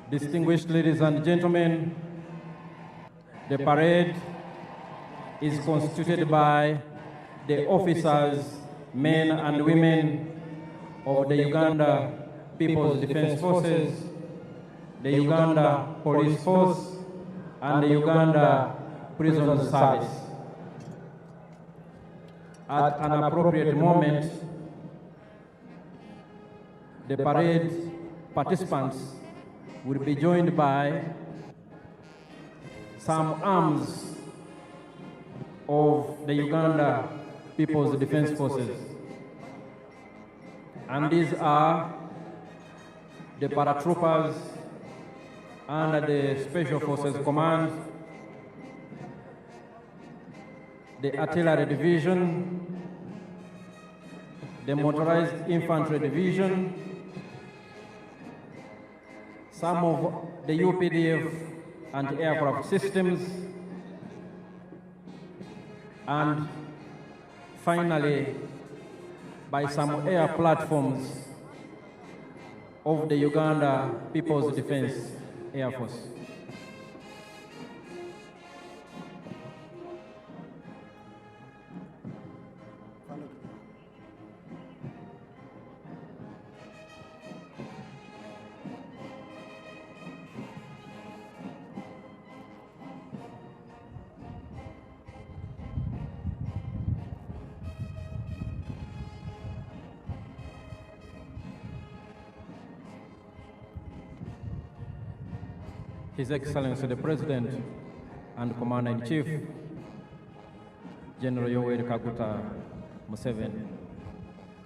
Distinguished ladies and gentlemen, the parade is constituted by the officers, men and women of the Uganda People's Defense Forces, the Uganda Police Force, and the Uganda Prison Service. At an appropriate moment, the parade participants will be joined by some arms of the Uganda People's Defense Forces. And these are the paratroopers under the Special Forces Command, the Artillery Division, the Motorized Infantry Division, some of the UPDF anti-aircraft systems, and finally, by some air platforms of the Uganda People's Defense Air Force. His Excellency the President and Commander-in-Chief, General Yoweri Kaguta Museveni,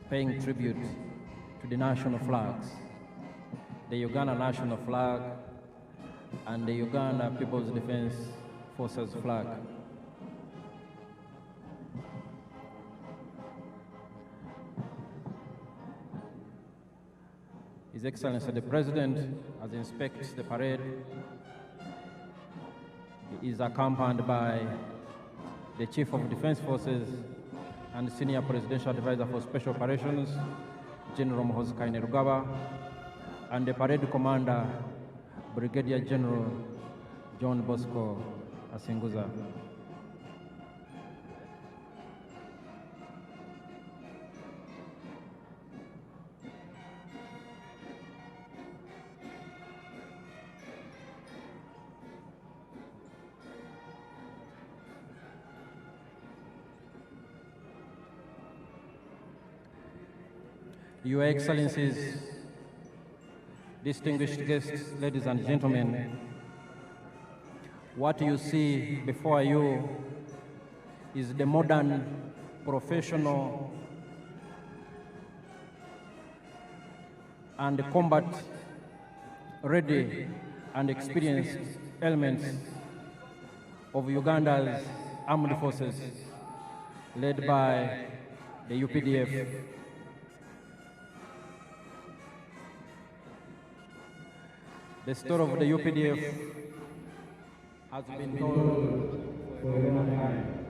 paying tribute to the national flags, the Uganda national flag and the Uganda People's Defense Forces flag. His Excellency the President, as he inspects the parade, he is accompanied by the Chief of Defense Forces and Senior Presidential Advisor for Special Operations, General Muhoozi Kainerugaba, and the Parade Commander, Brigadier General John Bosco Asinguza. Your Excellencies, distinguished guests, ladies and gentlemen, what you see before you is the modern, professional, and combat-ready and experienced elements of Uganda's armed forces, led by the UPDF. The story of the UPDF has been told for a long time,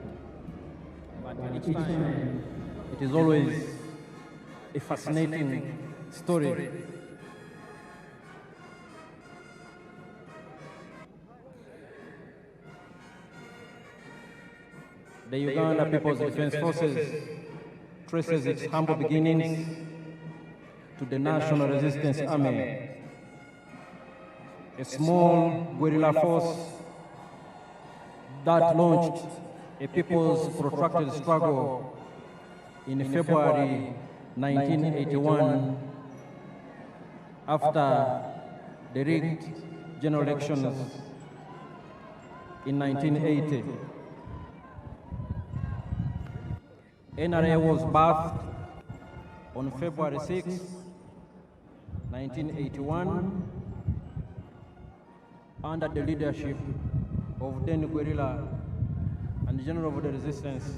but each time it is always a fascinating story. The Uganda People's Defense Forces traces its humble beginnings to the National Resistance Army, a small guerrilla force that launched a people's protracted struggle in February 1981 after the rigged general elections in 1980. NRA was birthed on February 6, 1981, under the leadership of then guerrilla and General of the Resistance,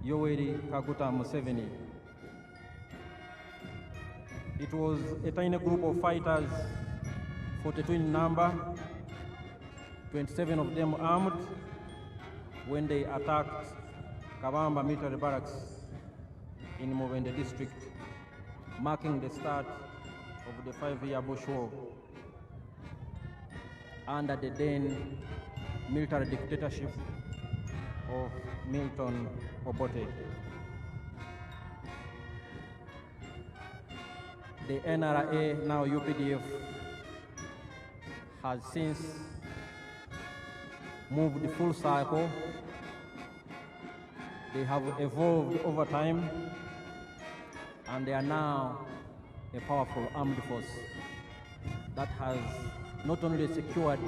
Yoweri Kaguta Museveni. It was a tiny group of fighters, 42 in number, 27 of them armed, when they attacked Kabamba military barracks in Mubende district, marking the start of the 5-year bush war. under the then military dictatorship of Milton Obote. The NRA, now UPDF, has since moved full circle. They have evolved over time, and they are now a powerful armed force that has not only secured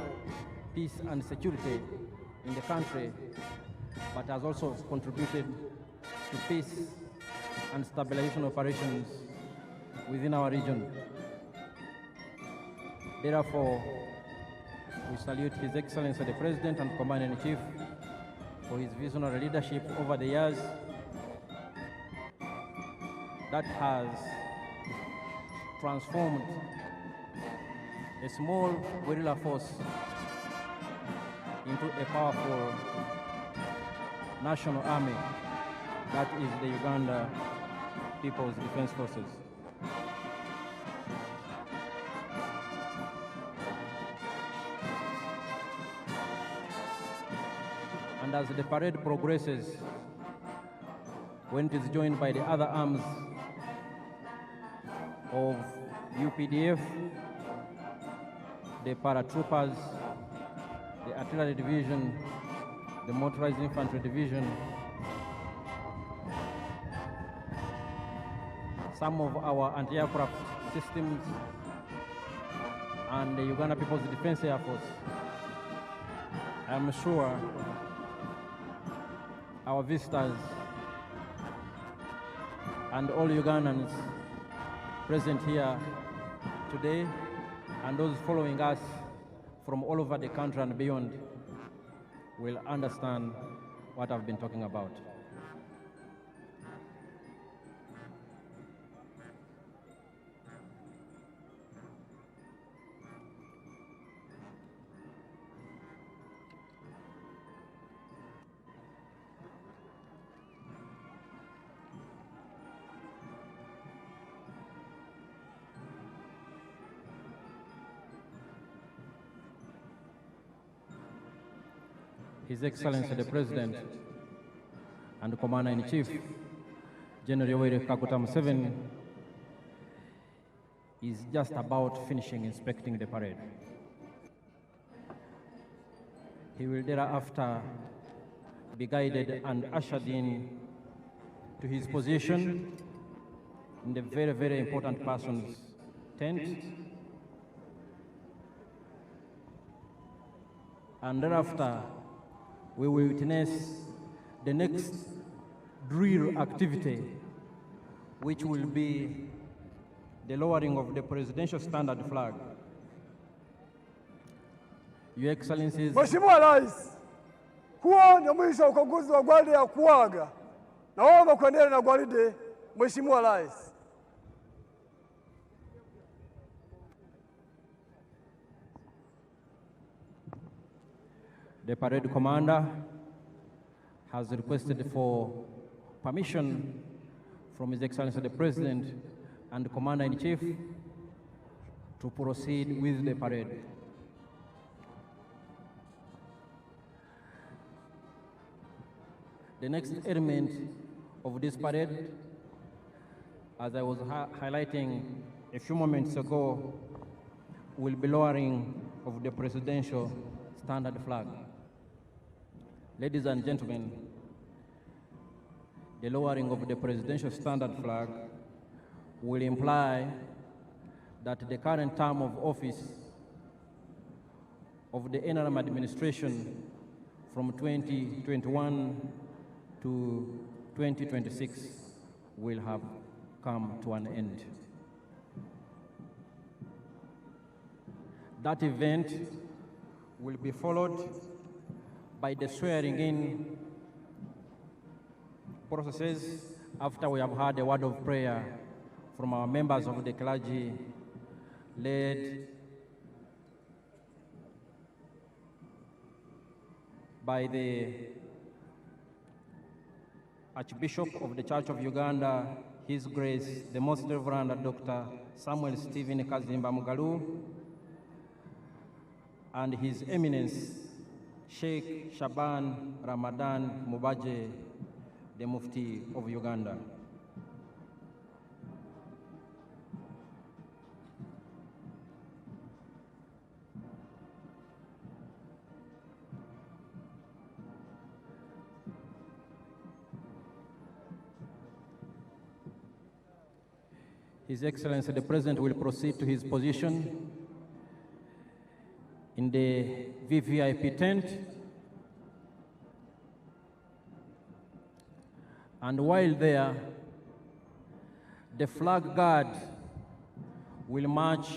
peace and security in the country, but has also contributed to peace and stabilization operations within our region. Therefore, we salute His Excellency the President and Commander-in-Chief for his visionary leadership over the years that has transformed a small guerrilla force into a powerful national army that is the Uganda People's Defense Forces. And as the parade progresses, when it is joined by the other arms of UPDF, the paratroopers, the artillery division, the motorized infantry division, some of our anti-aircraft systems, and the Uganda People's Defense Air Force, I'm sure our visitors and all Ugandans present here today and those following us from all over the country and beyond will understand what I've been talking about. His Excellency the President and Commander-in-Chief, General Yoweri Kaguta Museveni, is just about finishing inspecting the parade. He will thereafter be guided and ushered in to his position in the very, very important person's tent. And thereafter, we will witness the next drill activity, which will be the lowering of the presidential standard flag. Your Excellencies, Mheshimiwa Rais, huo ndio mwisho wa ukaguzi wa gwaride ya kuaga. Naomba kuendelea na gwaride, Mheshimiwa Rais. the parade commander has requested for permission from His Excellency the President and the Commander-in-Chief to proceed with the parade. The next element of this parade, as I was highlighting a few moments ago, will be lowering of the presidential standard flag. Ladies and gentlemen, the lowering of the presidential standard flag will imply that the current term of office of the NRM administration from 2021 to 2026 will have come to an end. That event will be followed by the swearing-in processes after we have had a word of prayer from our members of the clergy, led by the Archbishop of the Church of Uganda, His Grace, the Most Reverend Dr. Samuel Stephen Kazimba Mugalu, and His Eminence Sheikh Shaban Ramadan Mubaje, the Mufti of Uganda. His Excellency the President will proceed to his position in the VVIP tent, and while there, the flag guard will march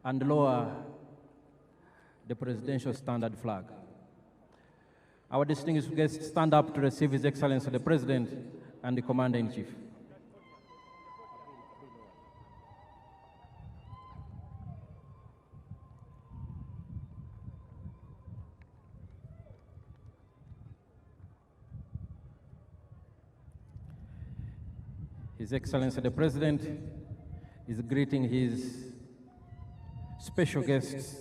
and lower the presidential standard flag. Our distinguished guests stand up to receive His Excellency the President and the Commander-in-Chief. His Excellency the President is greeting his special guests,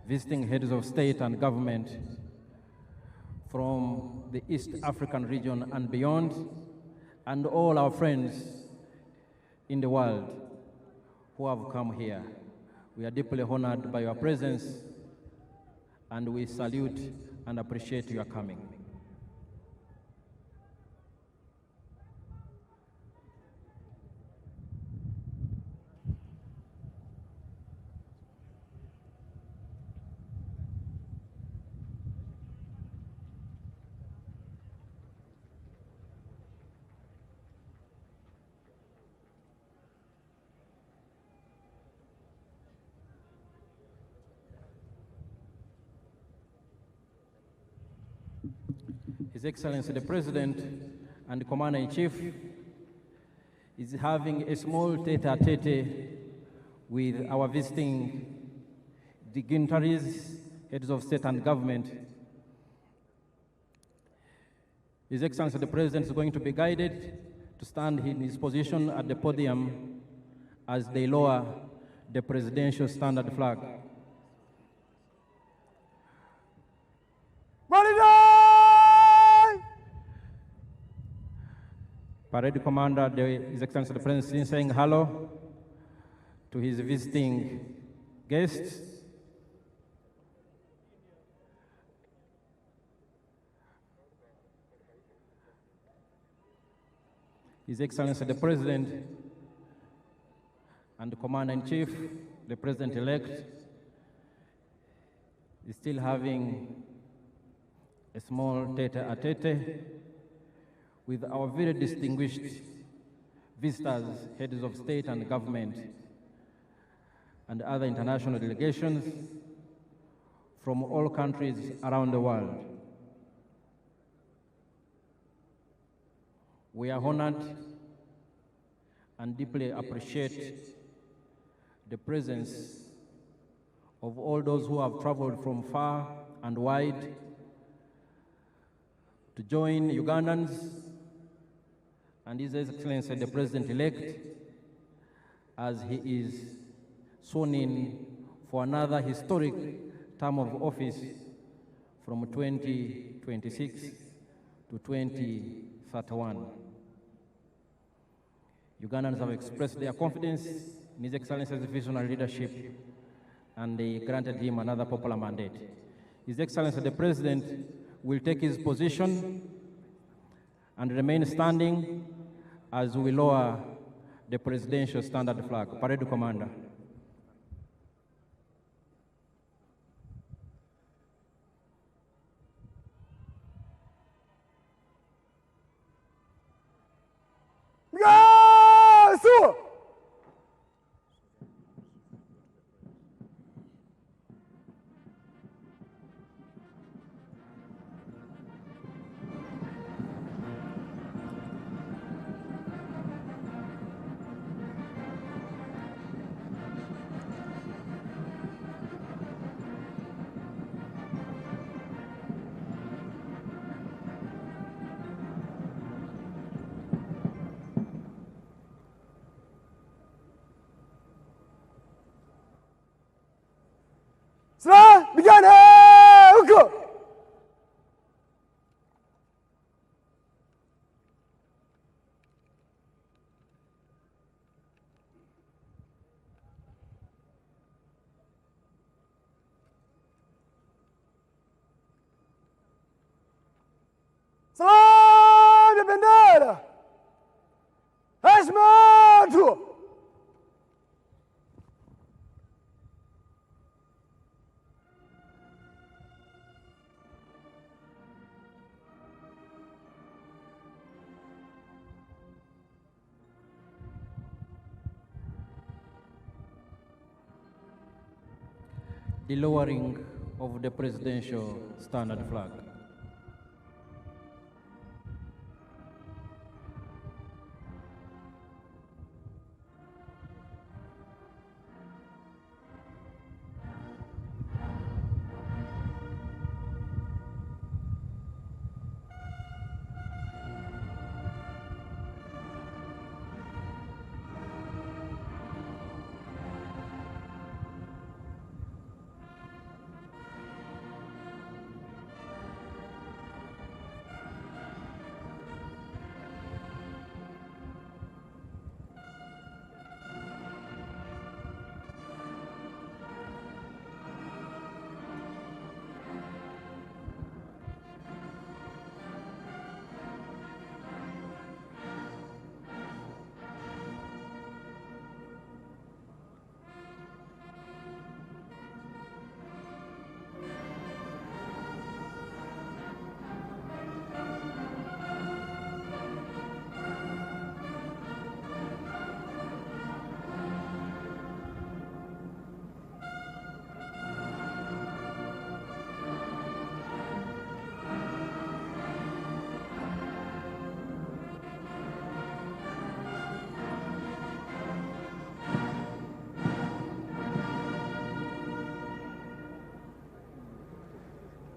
visiting heads of state and government from the East African region and beyond, and all our friends in the world who have come here. We are deeply honored by your presence, and we salute and appreciate your coming. His Excellency the President and the Commander-in-Chief is having a small tete-a-tete with our visiting dignitaries, heads of state and government. His Excellency the President is going to be guided to stand in his position at the podium as they lower the presidential standard flag. Parade Commander, His Excellency the President, is saying hello to his visiting guests. His Excellency the President and the Commander-in-Chief, the President-elect, is still having a small tete-a-tete with our very distinguished visitors, heads of state and government, and other international delegations from all countries around the world. We are honored and deeply appreciate the presence of all those who have traveled from far and wide to join Ugandans and His Excellency the President-elect as he is sworn in for another historic term of office from 2026 to 2031. Ugandans have expressed their confidence in His Excellency's visionary leadership, and they granted him another popular mandate. His Excellency the President will take his position and remain standing as we lower the presidential standard flag. Parade Commander. Vijana huko! Salamu ya bendera! Heshima tu! The lowering of the presidential standard flag.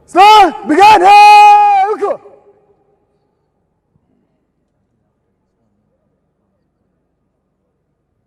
Salamu, vijana!